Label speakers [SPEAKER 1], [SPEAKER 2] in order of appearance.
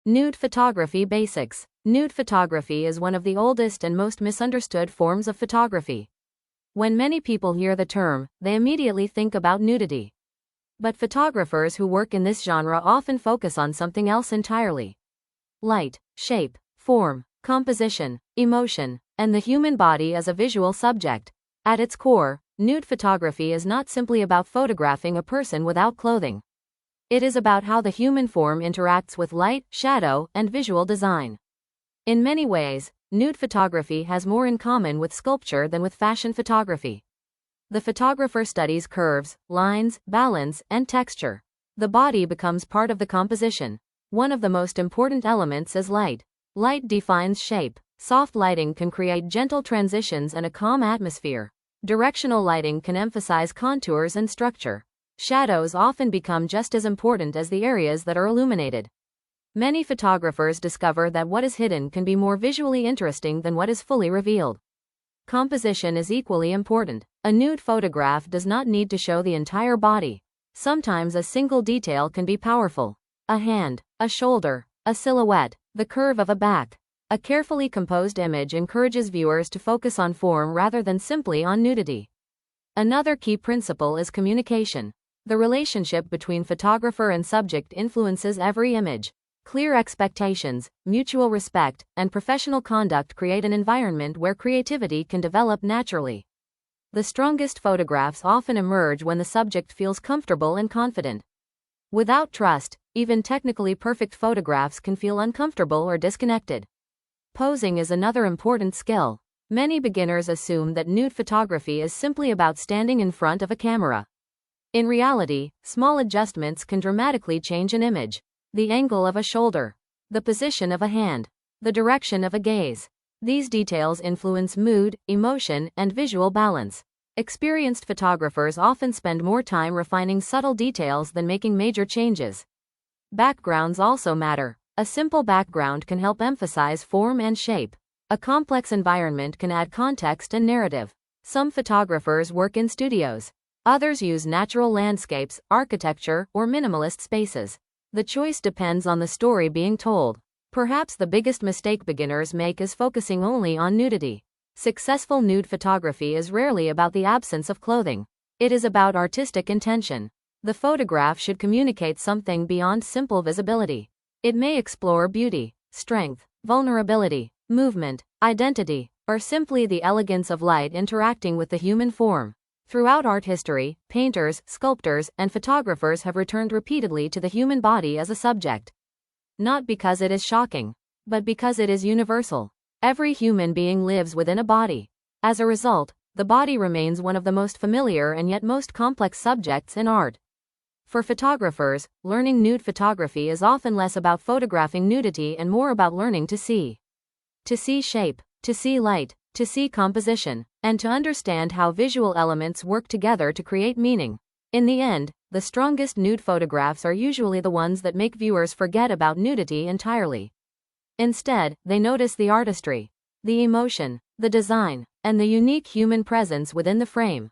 [SPEAKER 1] Nude photography basics. Nude photography is one of the oldest and most misunderstood forms of photography. When many people hear the term, they immediately think about nudity. But photographers who work in this genre often focus on something else entirely. Light, shape, form, composition, emotion, and the human body as a visual subject. At its core, nude photography is not simply about photographing a person without clothing. It is about how the human form interacts with light, shadow, and visual design. In many ways, nude photography has more in common with sculpture than with fashion photography. The photographer studies curves, lines, balance, and texture. The body becomes part of the composition. One of the most important elements is light. Light defines shape. Soft lighting can create gentle transitions and a calm atmosphere. Directional lighting can emphasize contours and structure. Shadows often become just as important as the areas that are illuminated. Many photographers discover that what is hidden can be more visually interesting than what is fully revealed. Composition is equally important. A nude photograph does not need to show the entire body. Sometimes a single detail can be powerful. A hand, a shoulder, a silhouette, the curve of a back. A carefully composed image encourages viewers to focus on form rather than simply on nudity. Another key principle is communication. The relationship between photographer and subject influences every image. Clear expectations, mutual respect, and professional conduct create an environment where creativity can develop naturally. The strongest photographs often emerge when the subject feels comfortable and confident. Without trust, even technically perfect photographs can feel uncomfortable or disconnected. Posing is another important skill. Many beginners assume that nude photography is simply about standing in front of a camera. In reality, small adjustments can dramatically change an image. The angle of a shoulder, the position of a hand, the direction of a gaze. These details influence mood, emotion, and visual balance. Experienced photographers often spend more time refining subtle details than making major changes. Backgrounds also matter. A simple background can help emphasize form and shape. A complex environment can add context and narrative. Some photographers work in studios. Others use natural landscapes, architecture, or minimalist spaces. The choice depends on the story being told. Perhaps the biggest mistake beginners make is focusing only on nudity. Successful nude photography is rarely about the absence of clothing. It is about artistic intention. The photograph should communicate something beyond simple visibility. It may explore beauty, strength, vulnerability, movement, identity, or simply the elegance of light interacting with the human form. Throughout art history, painters, sculptors, and photographers have returned repeatedly to the human body as a subject. Not because it is shocking, but because it is universal. Every human being lives within a body. As a result, the body remains one of the most familiar and yet most complex subjects in art. For photographers, learning nude photography is often less about photographing nudity and more about learning to see. To see shape, to see light, to see composition, and to understand how visual elements work together to create meaning. In the end, the strongest nude photographs are usually the ones that make viewers forget about nudity entirely. Instead, they notice the artistry, the emotion, the design, and the unique human presence within the frame.